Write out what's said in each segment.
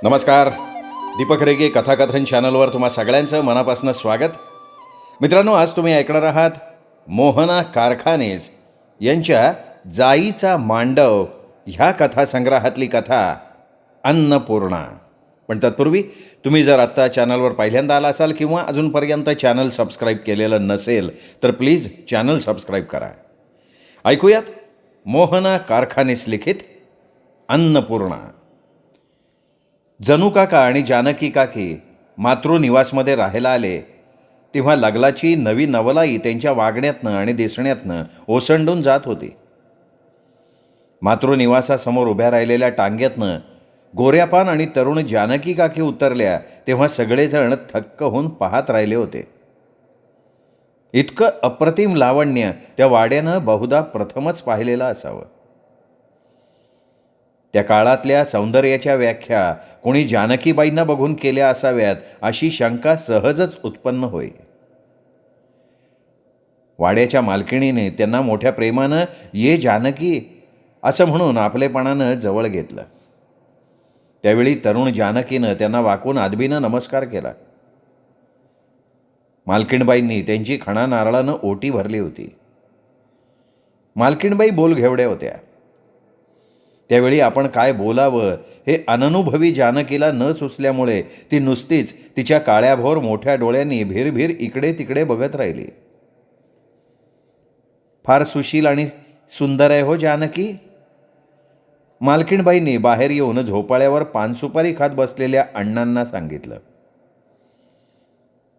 नमस्कार. दीपक रेगे कथाकथन चॅनलवर तुम्हा सगळ्यांचं मनापासून स्वागत. मित्रांनो, आज तुम्ही ऐकणार आहात मोहना कारखानेस यांच्या जाईचा मांडव ह्या कथासंग्रहातली कथा अन्नपूर्णा. पण तत्पूर्वी तुम्ही जर आत्ता चॅनलवर पहिल्यांदा आला असाल किंवा अजूनपर्यंत चॅनल सबस्क्राईब केलेलं नसेल तर प्लीज चॅनल सबस्क्राईब करा. ऐकूयात मोहना कारखानेस लिखित अन्नपूर्णा. जणू काका आणि जानकी काकी मातृनिवासमध्ये राहायला आले तेव्हा लगलाची नवी नवलाई त्यांच्या वागण्यातनं आणि दिसण्यातनं ओसंडून जात होती. मातृनिवासासमोर उभ्या राहिलेल्या टांग्यातनं गोऱ्यापान आणि तरुण जानकी काकी उतरल्या तेव्हा सगळेजण थक्क होऊन पाहत राहिले होते. इतकं अप्रतिम लावण्य त्या वाड्यानं बहुधा प्रथमच पाहिलेलं असावं. त्या काळातल्या सौंदर्याच्या व्याख्या कोणी जानकीबाईंना बघून केल्या असाव्यात अशी शंका सहजच उत्पन्न होई. वाड्याच्या मालकिणीने त्यांना मोठ्या प्रेमानं ये जानकी असं म्हणून आपलेपणानं जवळ घेतलं. त्यावेळी तरुण जानकीनं त्यांना वाकून आदबीनं नमस्कार केला. मालकीणबाईंनी त्यांची खणा नारळानं ओटी भरली होती. मालकीणबाई बोलघेवड्या होत्या. त्यावेळी आपण काय बोलावं हे अननुभवी जानकीला न सुचल्यामुळे ती नुसतीच तिच्या काळ्याभोर मोठ्या डोळ्यांनी भिरभिर इकडे तिकडे बघत राहिली. फार सुशील आणि सुंदर आहे हो जानकी, मालकीणबाईंनी बाहेर येऊन झोपाळ्यावर पानसुपारी खात बसलेल्या अण्णांना सांगितलं.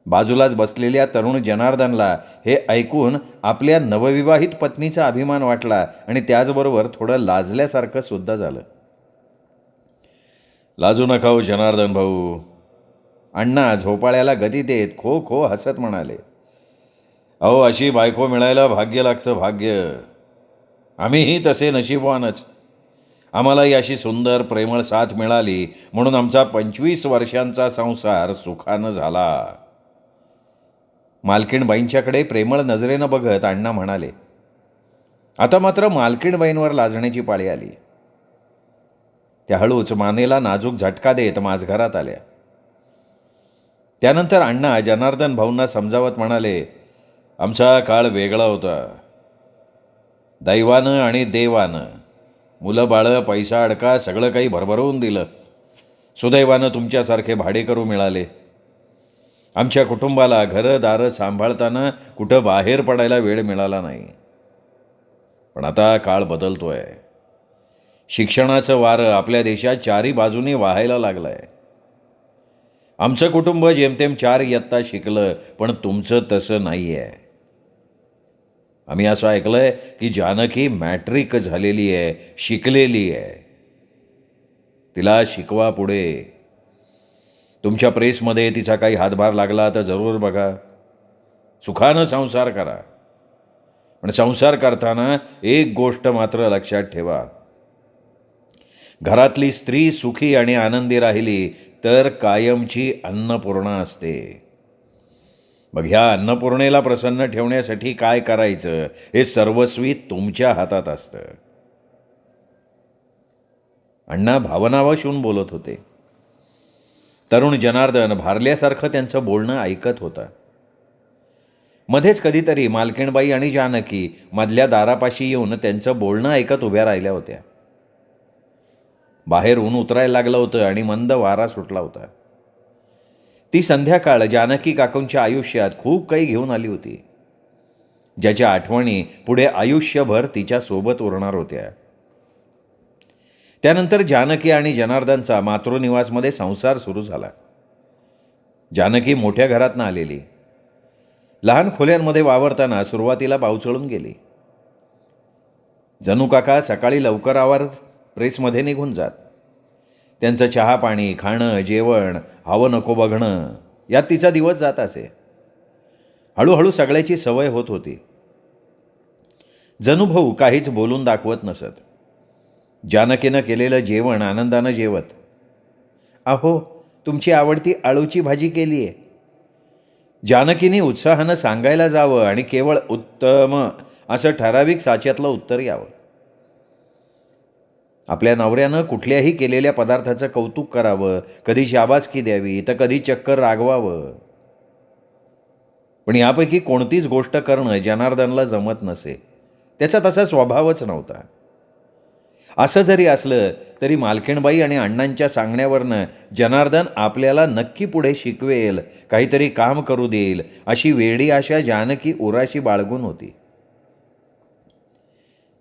बाजूलाच बसलेल्या तरुण जनार्दनला हे ऐकून आपल्या नवविवाहित पत्नीचा अभिमान वाटला आणि त्याचबरोबर थोडं लाजल्यासारखं सुद्धा झालं. लाजू नका हो जनार्दन भाऊ, अण्णा झोपाळ्याला गती देत खो खो हसत म्हणाले. अहो, अशी बायको मिळायला भाग्य लागतं, भाग्य. आम्हीही तसे नशीबवानच. आम्हालाही अशी सुंदर प्रेमळ साथ मिळाली म्हणून आमचा 25 वर्षांचा संसार सुखानं झाला. मालकीणबाईंच्याकडे प्रेमळ नजरेनं बघत अण्णा म्हणाले. आता मात्र मालकीणबाईंवर लाजण्याची पाळी आली. त्या हळूच मानेला नाजूक झटका देत माझघरात आल्या. त्यानंतर अण्णा जनार्दन भाऊंना समजावत म्हणाले, आमचा काळ वेगळा होता. दैवानं आणि देवानं मुलं बाळं पैसा अडका सगळं काही भरभरवून दिलं. सुदैवानं तुमच्यासारखे भाडेकरू मिळाले. आमच्या कुटुंबाला घरं दारं सांभाळताना कुठं बाहेर पडायला वेळ मिळाला नाही. पण आता काळ बदलतोय. शिक्षणाचं वारं आपल्या देशात चारी बाजूनी वाहायला लागलं आहे. आमचं कुटुंब जेमतेम 4 इयत्ता शिकलं, पण तुमचं तसं नाही आहे. आम्ही असं ऐकलं आहे की जानकी मॅट्रिक झालेली आहे, शिकलेली आहे. तिला शिकवा पुढे. तुमच्या प्रेसमध्ये तिचा काही हातभार लागला तर जरूर बघा. सुखानं संसार करा. पण संसार करताना एक गोष्ट मात्र लक्षात ठेवा, घरातली स्त्री सुखी आणि आनंदी राहिली तर कायमची अन्नपूर्णा असते. मग ह्या अन्नपूर्णेला प्रसन्न ठेवण्यासाठी काय करायचं हे सर्वस्वी तुमच्या हातात असतं. अण्णा भावनावशून बोलत होते. तरुण जनार्दन भारल्यासारखं त्यांचं बोलणं ऐकत होता. मध्येच कधीतरी मालकीणबाई आणि जानकी मधल्या दारापाशी येऊन त्यांचं बोलणं ऐकत उभ्या राहिल्या होत्या. बाहेर ऊन उतरायला लागलं होतं आणि मंद वारा सुटला होता. ती संध्याकाळ जानकी काकूंच्या आयुष्यात खूप काही घेऊन आली होती, ज्याच्या आठवणी पुढे आयुष्यभर तिच्यासोबत उरणार होत्या. त्यानंतर जानकी आणि जनार्दनचा मातृनिवासमध्ये संसार सुरू झाला. जानकी मोठ्या घरातनं आलेली. लहान खोल्यांमध्ये वावरताना सुरुवातीला पावचळून गेली. जणू काका सकाळी लवकर आवरत प्रेसमध्ये निघून जात. त्यांचं चहा पाणी, खाणं, जेवण, हवं नको बघणं यात तिचा दिवस जात असे. हळूहळू सगळ्याची सवय होत होती. जणू भाऊ काहीच बोलून दाखवत नसत. जानकीनं केलेलं जेवण आनंदानं जेवत. अहो, तुमची आवडती आळूची भाजी केली आहे. जानकीने उत्साहानं सांगायला जावं आणि केवळ उत्तम असं ठराविक साच्यातलं उत्तर यावं. आपल्या नवऱ्यानं कुठल्याही केलेल्या पदार्थाचं कौतुक करावं, कधी शाबासकी द्यावी, तर कधी चक्कर रागवावं. पण यापैकी कोणतीच गोष्ट करणं जनार्दनला जमत नसे. त्याचा तसा स्वभावच नव्हता. असं जरी असलं तरी मालकीणबाई आणि अण्णांच्या सांगण्यावरनं जनार्दन आपल्याला नक्की पुढे शिकवेल, काहीतरी काम करू देईल, अशी वेडी आशा जानकी उराशी बाळगून होती.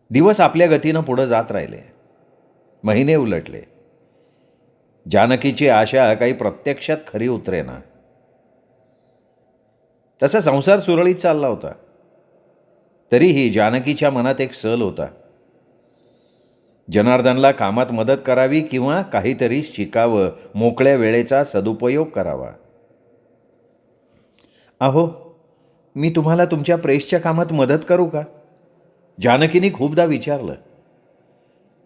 दिवस आपल्या गतीनं पुढं जात राहिले. महिने उलटले. जानकीची आशा काही प्रत्यक्षात खरी उतरेना. तसा संसार सुरळीत चालला होता. तरीही जानकीच्या मनात एक सल होता. जनार्दनला कामात मदत करावी किंवा काहीतरी शिकावं, मोकळ्या वेळेचा सदुपयोग करावा. अहो, मी तुम्हाला तुमच्या प्रेसच्या कामात मदत करू का? जानकीने खूपदा विचारलं.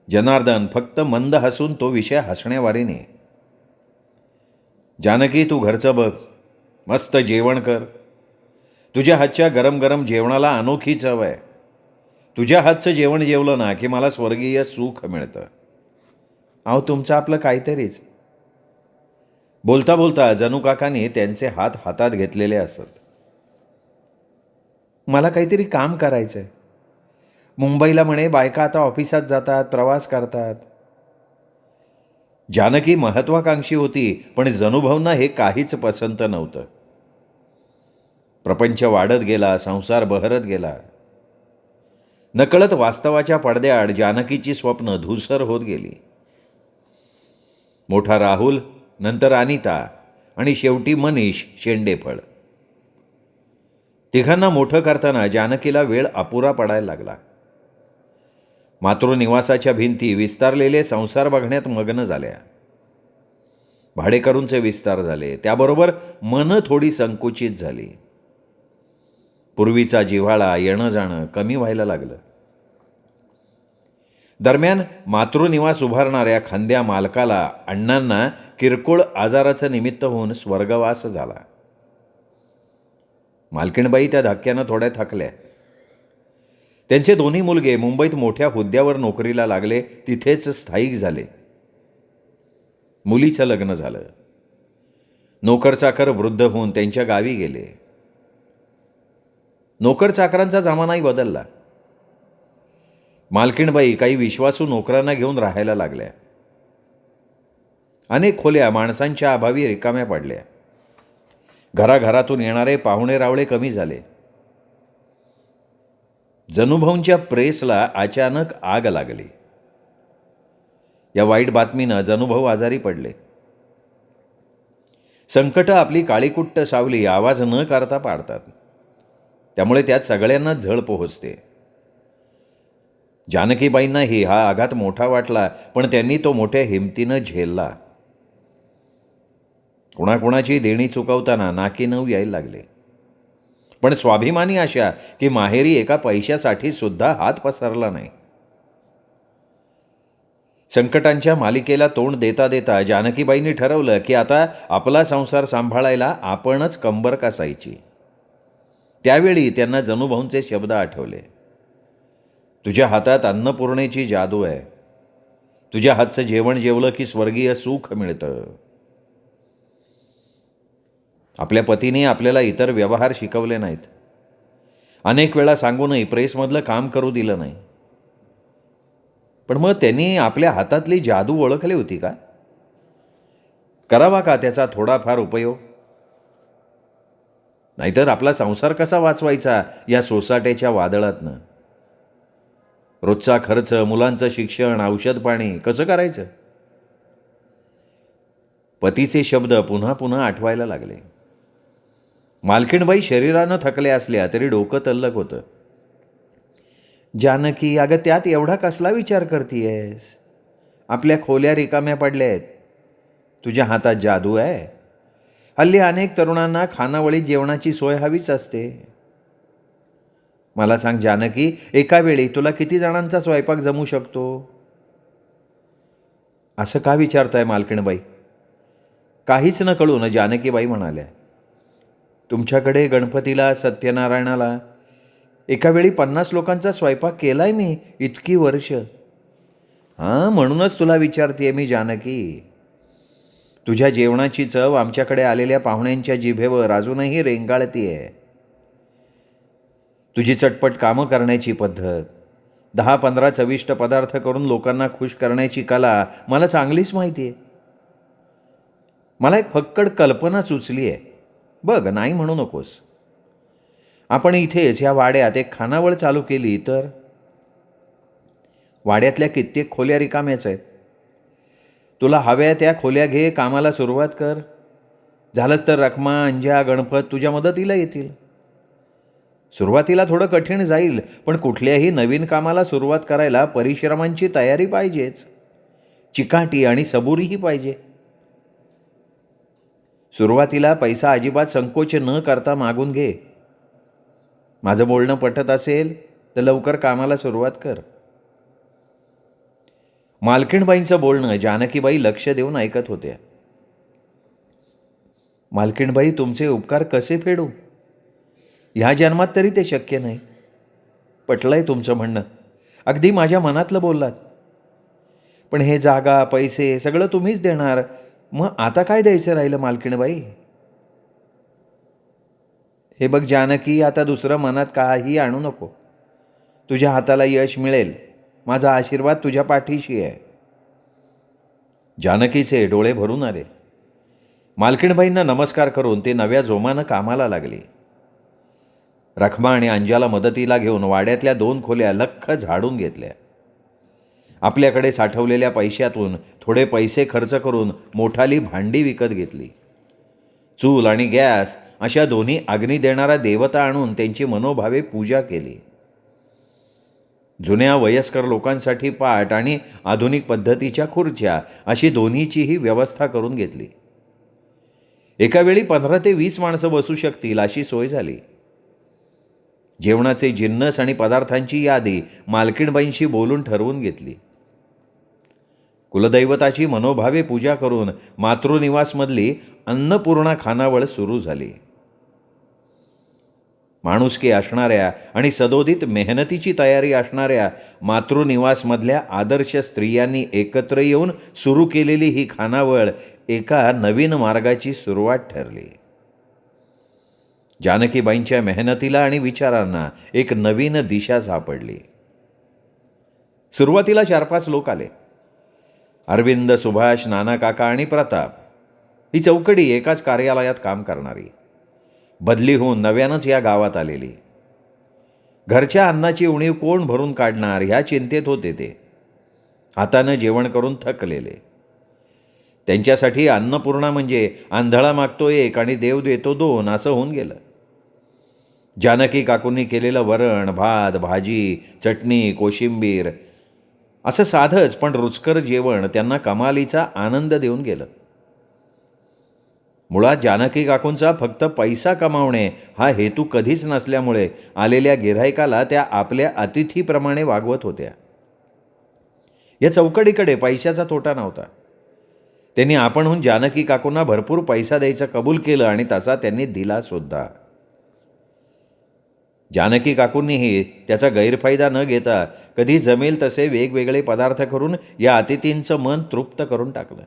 जनार्दन फक्त मंद हसून तो विषय हसण्यावारीने. जानकी, तू घरचं बघ, मस्त जेवण कर. तुझ्या हातच्या गरम गरम जेवणाला अनोखी चव आहे. तुझ्या हातचं जेवण जेवलं ना की मला स्वर्गीय सुख मिळतं. अहो, तुमचं आपलं काहीतरीच. बोलता बोलता जणू काकाने त्यांचे हात हातात घेतलेले असत. मला काहीतरी काम करायचं आहे. मुंबईला म्हणे बायका आता ऑफिसात जातात, प्रवास करतात. जानकी महत्वाकांक्षी होती, पण जनुभाऊंना हे काहीच पसंत नव्हतं. प्रपंच वाढत गेला, संसार बहरत गेला. नकळत वास्तवाच्या पडद्याआड जानकीची स्वप्न धूसर होत गेली. मोठा राहुल, नंतर अनिता आणि शेवटी मनीष शेंडेफळ. तिघांना मोठं करताना जानकीला वेळ अपुरा पडायला लागला. मातृनिवासाच्या भिंती विस्तारलेले संसार बघण्यात मग्न झाल्या. भाडेकरूंचे विस्तार झाले. त्याबरोबर मन थोडी संकुचित झाली. पूर्वीचा जिव्हाळा, येणं जाणं कमी व्हायला लागलं. दरम्यान मातृनिवास उभारणाऱ्या खांद्या मालकाला अण्णांना किरकोळ आजाराचं निमित्त होऊन स्वर्गवास झाला. मालकीणबाई त्या धक्क्यानं थोड्या थकल्या. त्यांचे दोन्ही मुलगे मुंबईत मोठ्या हुद्द्यावर नोकरीला लागले, तिथेच स्थायिक झाले. मुलीचं लग्न झालं. नोकरचाकर वृद्ध होऊन त्यांच्या गावी गेले. नोकरचाकरांचा जमानाही बदलला. मालकीणबाई काही विश्वासू नोकरांना घेऊन राहायला लागल्या. अनेक खोल्या माणसांच्या अभावी रिकाम्या पडल्या. घराघरातून येणारे पाहुणे रावळे कमी झाले. जनुभाऊंच्या प्रेसला अचानक आग लागली. या वाईट बातमीनं जनुभाऊ आजारी पडले. संकटं आपली काळीकुट्ट सावली आवाज न करता पाडतात. त्यामुळे त्यात सगळ्यांना झळ पोहोचते. जानकीबाईंनाही हा आघात मोठा वाटला, पण त्यांनी तो मोठ्या हिमतीनं झेलला. कुणाकुणाची देणी चुकवताना नाकी नऊ यायला लागले. पण स्वाभिमानी अशा की माहेरी एका पैशासाठी सुद्धा हात पसरला नाही. संकटांच्या मालिकेला तोंड देता देता जानकीबाईंनी ठरवलं की आता आपला संसार सांभाळायला आपणच कंबर कसायची. त्यावेळी त्यांना जनुभाऊंचे शब्द आठवले. तुझ्या हातात अन्नपूर्णेची जादू आहे. तुझ्या हातचं जेवण जेवलं की स्वर्गीय सुख मिळतं. आपल्या पतीने आपल्याला इतर व्यवहार शिकवले नाहीत. अनेक वेळा सांगूनही प्रेसमधलं काम करू दिलं नाही. पण मग त्यांनी आपल्या हातातली जादू ओळखली होती का? करावा का त्याचा थोडाफार उपयोग? नाहीतर आपला संसार कसा वाचवायचा या सोसाट्याच्या वादळातनं? रोजचा खर्च, मुलांचं शिक्षण, औषध पाणी कसं करायचं? पतीचे शब्द पुन्हा पुन्हा आठवायला लागले. मालकीणबाई शरीरानं थकल्या असल्या तरी डोकं तल्लक होतं. जानकी, अगं त्यात एवढा कसला विचार करतीयस? आपल्या खोल्या रिकाम्या पडल्या आहेत. तुझ्या हातात जादू आहे. हल्ली अनेक तरुणांना खानावळीत जेवणाची सोय हवीच असते. मला सांग जानकी, एका वेळी तुला किती जणांचा स्वयंपाक जमू शकतो? असं का विचारताय मालकीणबाई? काहीच न कळून जानकीबाई म्हणाल्या, तुमच्याकडे गणपतीला, सत्यनारायणाला एका वेळी 50 लोकांचा स्वयंपाक केलाय मी इतकी वर्ष. हां, म्हणूनच तुला विचारतेय मी जानकी. तुझ्या जेवणाची चव आमच्याकडे आलेल्या पाहुण्यांच्या जिभेवर अजूनही रेंगाळतीये. तुझी चटपट कामं करण्याची पद्धत, 10-15 चविष्ट पदार्थ करून लोकांना खुश करण्याची कला मला चांगलीच माहिती आहे. मला एक फक्कड कल्पना सुचली आहे. बघ, नाही म्हणू नकोस. आपण इथेच ह्या वाड्यात एक खानावळ चालू केली तर? वाड्यातल्या कित्येक खोल्या रिकाम्याच आहेत. तुला हव्या त्या खोल्या घे, कामाला सुरुवात कर. झालंच तर रखमा, अंजा, गणपत तुझ्या मदतीला येतील. सुरुवातीला थोडं कठीण जाईल, पण कुठल्याही नवीन कामाला सुरुवात करायला परिश्रमांची तयारी पाहिजेच. चिकाटी आणि सबुरीही पाहिजे. सुरुवातीला पैसा अजिबात संकोच न करता मागून घे. माझं बोलणं पटत असेल तर लवकर कामाला सुरुवात कर. मालकीणबाईंचं बोलणं जानकीबाई लक्ष देऊन ऐकत होत्या. मालकीणबाई, तुमचे उपकार कसे फेडू? ह्या जन्मात तरी ते शक्य नाही. पटलंय तुमचं म्हणणं, अगदी माझ्या मनातलं बोललात. पण हे जागा, पैसे सगळं तुम्हीच देणार, मग आता काय द्यायचं राहिलं मालकीणबाई? हे बघ जानकी, आता दुसरं मनात काही आणू नको. तुझ्या हाताला यश मिळेल, माझा आशीर्वाद तुझ्या पाठीशी आहे. जानकीचे डोळे भरून आले. मालकीणबाईंना नमस्कार करून ते नव्या जोमानं कामाला लागले. रखमा आणि अंजाला मदतीला घेऊन वाड्यातल्या 2 खोल्या लख्ख झाडून घेतल्या. आपल्याकडे साठवलेल्या पैशातून थोडे पैसे खर्च करून मोठाली भांडी विकत घेतली. चूल आणि गॅस अशा दोन्ही अग्नी देणारा देवता आणून त्यांची मनोभावे पूजा केली. जुन्या वयस्कर लोकांसाठी पाट आणि आधुनिक पद्धतीच्या खुर्च्या अशी दोन्हीचीही व्यवस्था करून घेतली. एका वेळी 15 ते 20 माणसं बसू शकतील अशी सोय झाली. जेवणाचे जिन्नस आणि पदार्थांची यादी मालकीणबाईंशी बोलून ठरवून घेतली. कुलदैवताची मनोभावे पूजा करून मातृनिवासमधली अन्नपूर्णा खानावळ सुरू झाली. माणुसकी असणाऱ्या आणि सदोदित मेहनतीची तयारी असणाऱ्या मातृनिवासमधल्या आदर्श स्त्रियांनी एकत्र येऊन सुरू केलेली ही खानावळ एका नवीन मार्गाची सुरुवात ठरली. जानकीबाईंच्या मेहनतीला आणि विचारांना एक नवीन दिशा सापडली. सुरुवातीला 4-5 लोक आले. अरविंद, सुभाष, नाना काका आणि प्रताप ही चौकडी एकाच कार्यालयात काम करणारी, बदली होऊन नव्यानंच या गावात आलेली. घरच्या अन्नाची उणीव कोण भरून काढणार ह्या चिंतेत होते ते. हातानं जेवण करून थकलेले. त्यांच्यासाठी अन्नपूर्णा म्हणजे आंधळा मागतो 1 आणि देव देतो 2 असं होऊन गेलं. जानकी काकूंनी केलेलं वरण, भात, भाजी, चटणी, कोशिंबीर असं साधंच पण रुचकर जेवण त्यांना कमालीचा आनंद देऊन गेलं. मुळात जानकी काकूंचा फक्त पैसा कमावणे हा हेतू कधीच नसल्यामुळे आलेल्या गिऱ्हाईकाला त्या आपल्या अतिथीप्रमाणे वागवत होत्या. या चौकडीकडे पैशाचा तोटा नव्हता. त्यांनी आपणहून जानकी काकूंना भरपूर पैसा द्यायचं कबूल केलं आणि तसा त्यांनी दिला सुद्धा. जानकी काकूंनीही त्याचा गैरफायदा न घेता कधी जमेल तसे वेगवेगळे पदार्थ करून या अतिथींचं मन तृप्त करून टाकलं.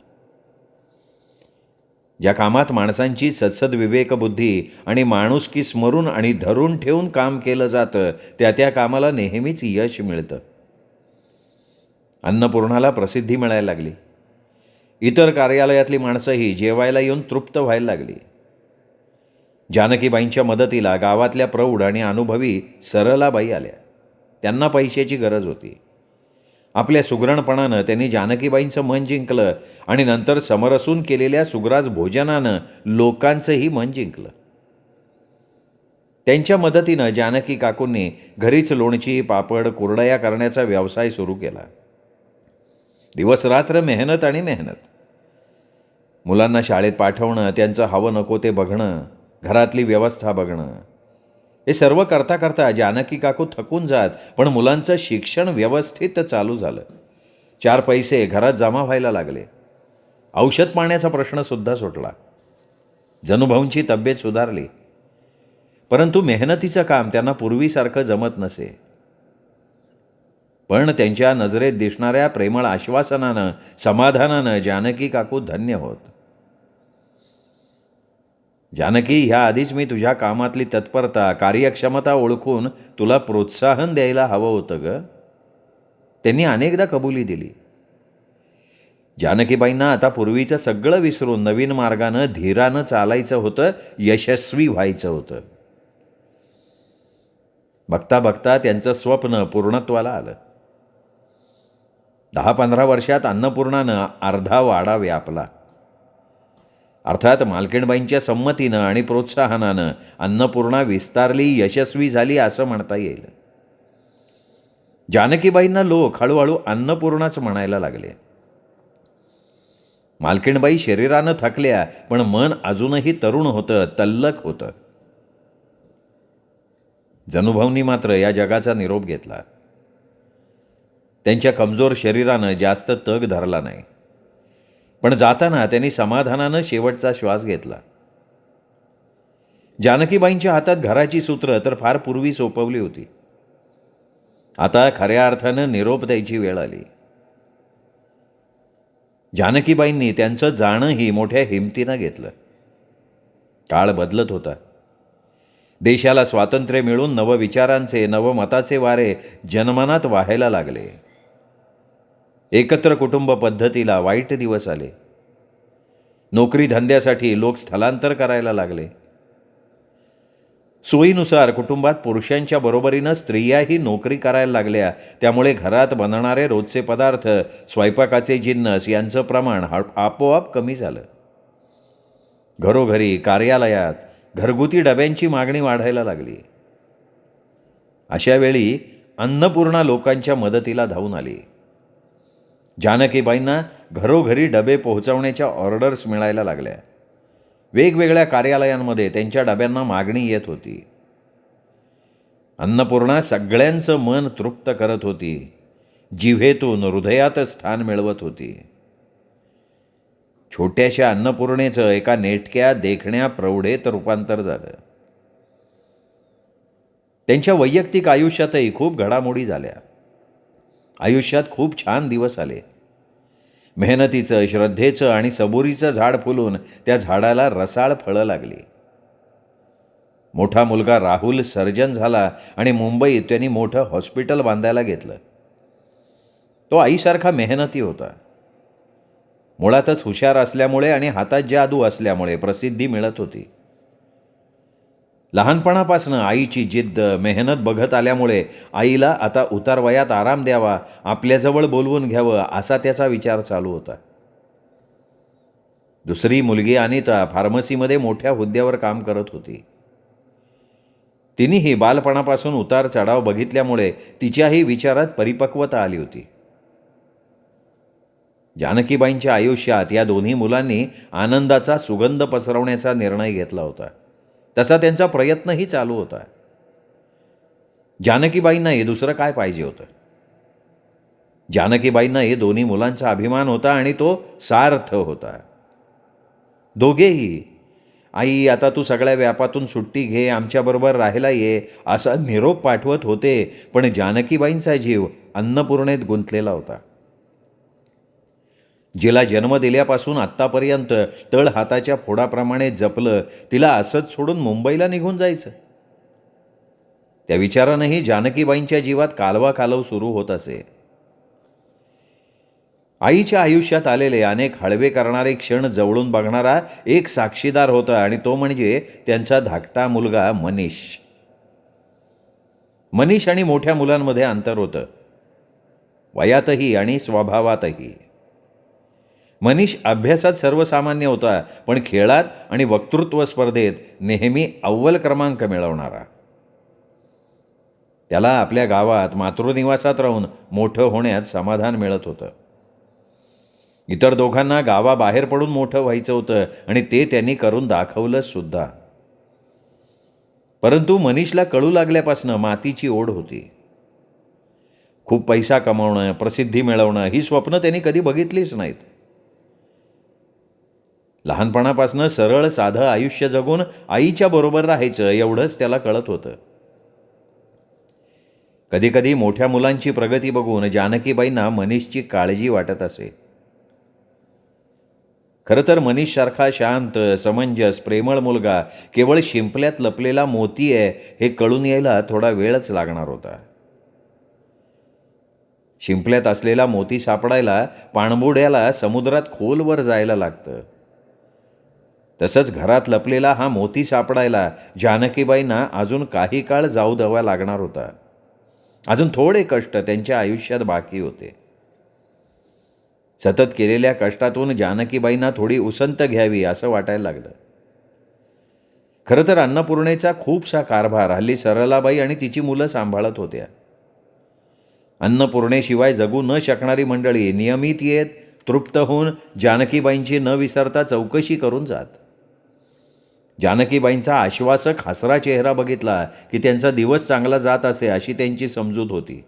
ज्या कामात माणसांची सद्सद विवेकबुद्धी आणि माणुसकी स्मरून आणि धरून ठेवून काम केलं जातं त्या कामाला नेहमीच यश मिळतं. अन्नपूर्णाला प्रसिद्धी मिळायला लागली. इतर कार्यालयातली माणसंही जेवायला येऊन तृप्त व्हायला लागली. जानकीबाईंच्या मदतीला गावातल्या प्रौढ आणि अनुभवी सरलाबाई आल्या. त्यांना पैशाची गरज होती. आपल्या सुगरणपणानं त्यांनी जानकीबाईंचं मन जिंकलं आणि नंतर समरसून केलेल्या सुग्रास भोजनानं लोकांचंही मन जिंकलं. त्यांच्या मदतीनं जानकी काकूंनी घरीच लोणची, पापड, कुरडया करण्याचा व्यवसाय सुरू केला. दिवसरात्र मेहनत आणि मेहनत. मुलांना शाळेत पाठवणं, त्यांचं हवं नको ते बघणं, घरातली व्यवस्था बघणं, हे सर्व करता करता जानकी काकू थकून जात. पण मुलांचं शिक्षण व्यवस्थित चालू झालं. 4 पैसे घरात जमा व्हायला लागले. औषध पाण्याचा प्रश्नसुद्धा सुटला. जनुभाऊंची तब्येत सुधारली. परंतु मेहनतीचं काम त्यांना पूर्वीसारखं जमत नसे. पण त्यांच्या नजरेत दिसणाऱ्या प्रेमळ आश्वासनानं, समाधानानं जानकी काकू धन्य होत. जानकी, ह्या आधीच मी तुझ्या कामातली तत्परता, कार्यक्षमता ओळखून तुला प्रोत्साहन द्यायला हवं होतं ग. त्यांनी अनेकदा कबुली दिली. जानकीबाईंना आता पूर्वीचं सगळं विसरून नवीन मार्गानं धीरानं चालायचं होतं, यशस्वी व्हायचं होतं. बघता बघता त्यांचं स्वप्न पूर्णत्वाला आलं. 10-15 वर्षात अन्नपूर्णानं अर्धा वाडा व्यापला. अर्थात मालकीणबाईंच्या संमतीनं आणि प्रोत्साहनानं अन्नपूर्णा विस्तारली, यशस्वी झाली असं म्हणता येईल. जानकीबाईंना लोक हळूहळू अन्नपूर्णाच म्हणायला लागले. मालकीणबाई शरीरानं थकल्या, पण मन अजूनही तरुण होतं, तल्लख होतं. जनुभाऊंनी मात्र या जगाचा निरोप घेतला. त्यांच्या कमजोर शरीरानं जास्त तग धरला नाही, पण जाताना त्यांनी समाधानानं शेवटचा श्वास घेतला. जानकीबाईंच्या हातात घराची सूत्र तर फार पूर्वी सोपवली होती. आता खऱ्या अर्थानं निरोप द्यायची वेळ आली. जानकीबाईंनी त्यांचं जाणंही मोठ्या हिमतीनं घेतलं. काळ बदलत होता. देशाला स्वातंत्र्य मिळून नवविचारांचे, नवमताचे वारे जनमनात वाहायला लागले. एकत्र कुटुंब पद्धतीला वाईट दिवस आले. नोकरी धंद्यासाठी लोक स्थलांतर करायला लागले. सोयीनुसार कुटुंबात पुरुषांच्या बरोबरीनं स्त्रियाही नोकरी करायला लागल्या. त्यामुळे घरात बनणारे रोजचे पदार्थ, स्वयंपाकाचे जिन्नस यांचं प्रमाण आपोआप कमी झालं. घरोघरी, कार्यालयात घरगुती डब्यांची मागणी वाढायला लागली. अशा वेळी अन्नपूर्णा लोकांच्या मदतीला धावून आली. जानकीबाईंना घरोघरी डबे पोहोचवण्याच्या ऑर्डर्स मिळायला लागल्या. वेगवेगळ्या कार्यालयांमध्ये त्यांच्या डब्यांना मागणी येत होती. अन्नपूर्णा सगळ्यांचं मन तृप्त करत होती. जिव्हेतून हृदयात स्थान मिळवत होती. छोट्याशा अन्नपूर्णेचं एका नेटक्या, देखण्या प्रौढेत रूपांतर झालं. त्यांच्या वैयक्तिक आयुष्यातही खूप घडामोडी झाल्या. आयुष्यात खूप छान दिवस आले. मेहनतीचं, श्रद्धेचं आणि सबुरीचं झाड फुलून त्या झाडाला रसाळ फळं लागली. मोठा मुलगा राहुल सर्जन झाला आणि मुंबईत त्यांनी मोठं हॉस्पिटल बांधायला घेतलं. तो आईसारखा मेहनती होता. मुळातच हुशार असल्यामुळे आणि हातात जादू असल्यामुळे प्रसिद्धी मिळत होती. लहानपणापासून आईची जिद्द, मेहनत बघत आल्यामुळे आईला आता उतारवयात आराम द्यावा, आपल्याजवळ बोलवून घ्यावं असा त्याचा विचार चालू होता. दुसरी मुलगी अनिता फार्मसीमध्ये मोठ्या हुद्द्यावर काम करत होती. तिनेही बालपणापासून उतार चढाव बघितल्यामुळे तिच्याही विचारात परिपक्वता आली होती. जानकीबाईंच्या आयुष्यात या दोन्ही मुलांनी आनंदाचा सुगंध पसरवण्याचा निर्णय घेतला होता. तसा त्यांचा प्रयत्नही चालू होता. जानकीबाईंना हे दुसरं काय पाहिजे होतं? जानकीबाईंना हे दोन्ही मुलांचा अभिमान होता आणि तो सार्थ होता. दोघेही, आई आता तू सगळ्या व्यापातून सुट्टी घे, आमच्याबरोबर राहायला ये असा निरोप पाठवत होते. पण जानकीबाईंचा जीव अन्नपूर्णेत गुंतलेला होता. जिला जन्म दिल्यापासून आत्तापर्यंत तळ हाताच्या फोडाप्रमाणे जपलं, तिला असंच सोडून मुंबईला निघून जायचं? त्या विचारानंही जानकीबाईंच्या जीवात कालवा कालव सुरू होत असे. आईच्या आयुष्यात आलेले अनेक हळवे करणारे क्षण जवळून बघणारा एक साक्षीदार होता आणि तो म्हणजे त्यांचा धाकटा मुलगा मनीष. मनीष आणि मोठ्या मुलांमध्ये अंतर होतं, वयातही आणि स्वभावातही. मनीष अभ्यासात सर्वसामान्य होता, पण खेळात आणि वक्तृत्व स्पर्धेत नेहमी अव्वल क्रमांक मिळवणारा. त्याला आपल्या गावात मातृनिवासात राहून मोठं होण्यात समाधान मिळत होतं. इतर दोघांना गावाबाहेर पडून मोठं व्हायचं होतं आणि ते त्यांनी करून दाखवलं सुद्धा. परंतु मनीषला कळू लागल्यापासून मातीची ओढ होती. खूप पैसा कमावणं, प्रसिद्धी मिळवणं ही स्वप्न त्यांनी कधी बघितलीच नाहीत. लहानपणापासून सरळ साधं आयुष्य जगून आईच्या बरोबर राहायचं एवढंच त्याला कळत होतं. कधीकधी मोठ्या मुलांची प्रगती बघून जानकीबाईंना मनीषची काळजी वाटत असे. खरं तर मनीषसारखा शांत, समंजस, प्रेमळ मुलगा केवळ शिंपल्यात लपलेला मोती आहे हे कळून यायला थोडा वेळच लागणार होता. शिंपल्यात असलेला मोती सापडायला पाणबुड्याला समुद्रात खोलवर जायला लागतं. तसंच घरात लपलेला हा मोती सापडायला जानकीबाईंना अजून काही काळ जाऊ द्यावा लागणार होता. अजून थोडे कष्ट त्यांच्या आयुष्यात बाकी होते. सतत केलेल्या कष्टातून जानकीबाईंना थोडी उसंत घ्यावी असं वाटायला लागलं. खरं तर अन्नपूर्णेचा खूपसा कारभार हल्ली सरलाबाई आणि तिची मुलं सांभाळत होत्या. अन्नपूर्णेशिवाय जगू न शकणारी मंडळी नियमित येत, तृप्त होऊन जानकीबाईंची न विसरता चौकशी करून जात. जानकीबाईंचा आश्वासक हसरा चेहरा बघितला की त्यांचा दिवस चांगला जात असे अशी त्यांची समजूत होती.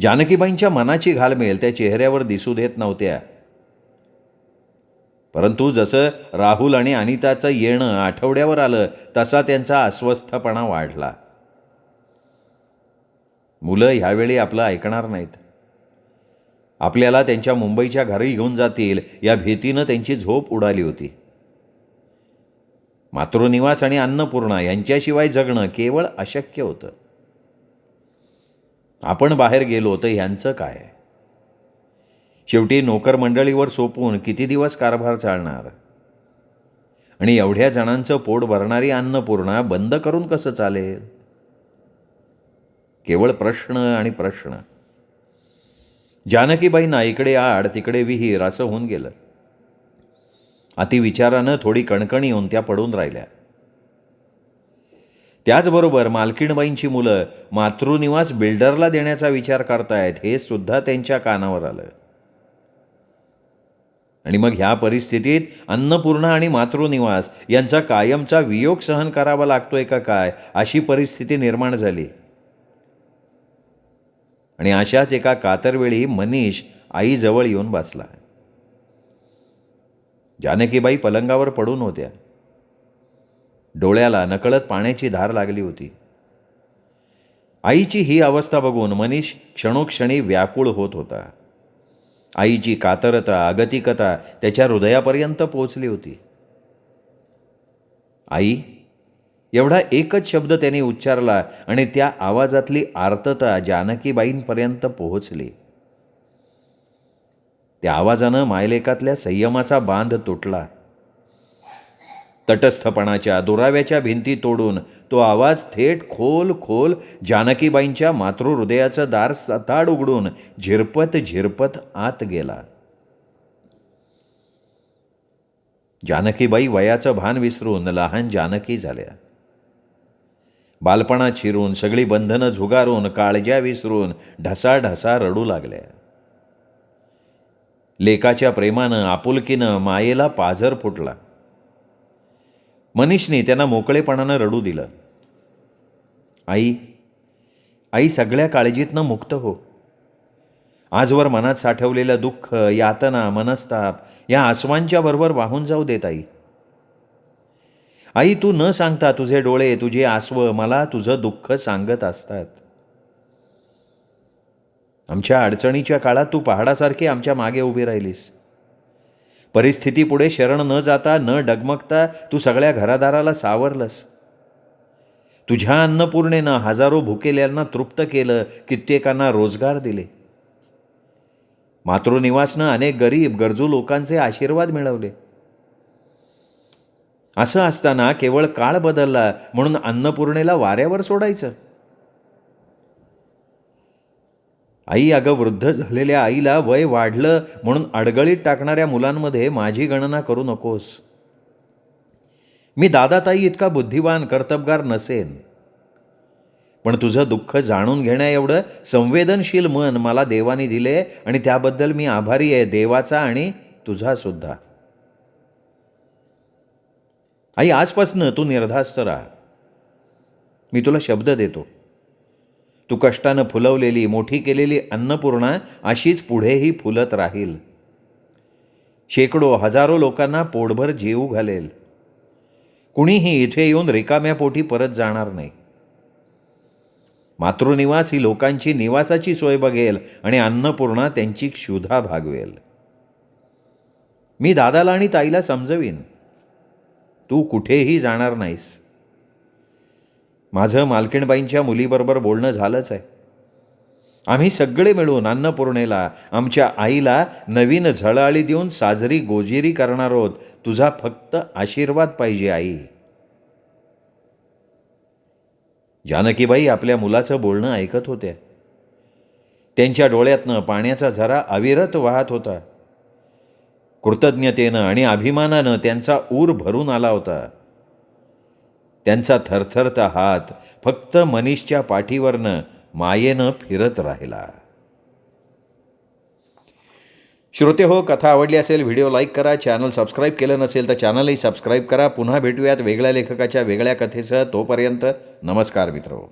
जानकीबाईंच्या मनाची घालमेल त्या चेहऱ्यावर दिसू देत नव्हत्या. परंतु जसं राहुल आणि अनिताचं येणं आठवड्यावर आलं तसा त्यांचा अस्वस्थपणा वाढला. मुलं ह्यावेळी आपलं ऐकणार नाहीत, आपल्याला त्यांच्या मुंबईच्या घरी घेऊन जातील या भीतीनं त्यांची झोप उडाली होती. मातृनिवास आणि अन्नपूर्णा यांच्याशिवाय जगणं केवळ अशक्य होतं. आपण बाहेर गेलो तर ह्यांचं काय? शेवटी नोकर मंडळीवर सोपवून किती दिवस कारभार चालणार? आणि एवढ्या जणांचं पोट भरणारी अन्नपूर्णा बंद करून कसं चालेल? केवळ प्रश्न आणि प्रश्न. जानकीबाईंना इकडे आड तिकडे विहीर असं होऊन गेलं. अतिविचारानं थोडी कणकणी येऊन त्या पडून राहिल्या. त्याचबरोबर मालकीणबाईंची मुलं मातृनिवास बिल्डरला देण्याचा विचार करतायत हे सुद्धा त्यांच्या कानावर आलं. आणि मग ह्या परिस्थितीत अन्नपूर्णा आणि मातृनिवास यांचा कायमचा वियोग सहन करावा लागतोय का काय अशी परिस्थिती निर्माण झाली. आणि अशाच एका कातरवेळी मनीष आईजवळ येऊन बसला. जानकीबाई पलंगावर पडून होत्या. डोळ्याला नकळत पाण्याची धार लागली होती. आईची ही अवस्था बघून मनीष क्षणोक्षणी व्याकुळ होत होता. आईची कातरता, अगतिकता त्याच्या हृदयापर्यंत पोहोचली होती. आई, एवढा एकच शब्द त्याने उच्चारला आणि त्या आवाजातली आर्तता जानकीबाईंपर्यंत पोहोचली. त्या आवाजानं मायलेकातल्या संयमाचा बांध तुटला. तटस्थपणाच्या दुराव्याच्या भिंती तोडून तो आवाज थेट खोल जानकीबाईंच्या मातृहृदयाचं दार सताड उघडून झिरपत झिरपत आत गेला. जानकीबाई वयाचं भान विसरून लहान जानकी झाल्या. बालपणात शिरून सगळी बंधनं झुगारून काळज्या विसरून ढसाढसा रडू लागल्या. लेकाच्या प्रेमानं, आपुलकीनं मायेला पाझर फुटला. मनीषने त्यांना मोकळेपणानं रडू दिलं. आई, आई, सगळ्या काळजीतनं मुक्त हो. आजवर मनात साठवलेलं दुःख, यातना, मनस्ताप या आसवांच्या बरोबर वाहून जाऊ देत आई. आई, तू न सांगता तुझे डोळे, तुझे आसवं मला तुझं दुःख सांगत असतात. आमच्या अडचणीच्या काळात तू पहाडासारखी आमच्या मागे उभी राहिलीस. परिस्थितीपुढे शरण न जाता, न डगमगता तू सगळ्या घरादाराला सावरलंस. तुझ्या अन्नपूर्णेनं हजारो भुकेल्यांना तृप्त केलं, कित्येकांना रोजगार दिले. मातृनिवासनं अनेक गरीब गरजू लोकांचे आशीर्वाद मिळवले. असं असताना केवळ काळ बदलला म्हणून अन्नपूर्णेला वाऱ्यावर सोडायचं? आई, अगं, वृद्ध झालेल्या आईला वय वाढलं म्हणून अडगळीत टाकणाऱ्या मुलांमध्ये माझी गणना करू नकोस. मी दादाताई इतका बुद्धिवान कर्तबगार नसेन, पण तुझं दुःख जाणून घेण्या एवढं संवेदनशील मन मला देवाने दिले आणि त्याबद्दल मी आभारी आहे, देवाचा आणि तुझा सुद्धा. आई, आजपासनं तू निर्धास्त राहा. मी तुला शब्द देतो, तू कष्टानं फुलवलेली, मोठी केलेली अन्नपूर्णा अशीच पुढेही फुलत राहील. शेकडो, हजारो लोकांना पोटभर जेवू घालेल. कुणीही इथे येऊन रिकाम्या पोटी परत जाणार नाही. मातृनिवास ही लोकांची निवासाची सोय बघेल आणि अन्नपूर्णा त्यांची क्षुधा भागवेल. मी दादाला आणि ताईला समजवीन, तू कुठेही जाणार नाहीस. माझं मालकीणबाईंच्या मुलीबरोबर बोलणं झालंच आहे. आम्ही सगळे मिळून अन्नपूर्णेला, आमच्या आईला नवीन झळाळी देऊन साजरी गोजिरी करणार आहोत. तुझा फक्त आशीर्वाद पाहिजे आई. जानकीबाई आपल्या मुलाचं बोलणं ऐकत होत्या. त्यांच्या डोळ्यातनं पाण्याचा झरा अविरत वाहत होता. कृतज्ञतेनं आणि अभिमानानं त्यांचा ऊर भरून आला होता. त्यांचा थरथरता हात फक्त मनीषच्या पाठीवरनं मायेनं फिरत राहिला. श्रोते हो, कथा आवडली असेल व्हिडिओ लाईक करा. चॅनल सबस्क्राईब केलं नसेल तर चॅनलही सबस्क्राईब करा. पुन्हा भेटूयात वेगळ्या लेखकाच्या वेगळ्या कथेसह. तोपर्यंत नमस्कार मित्रहो.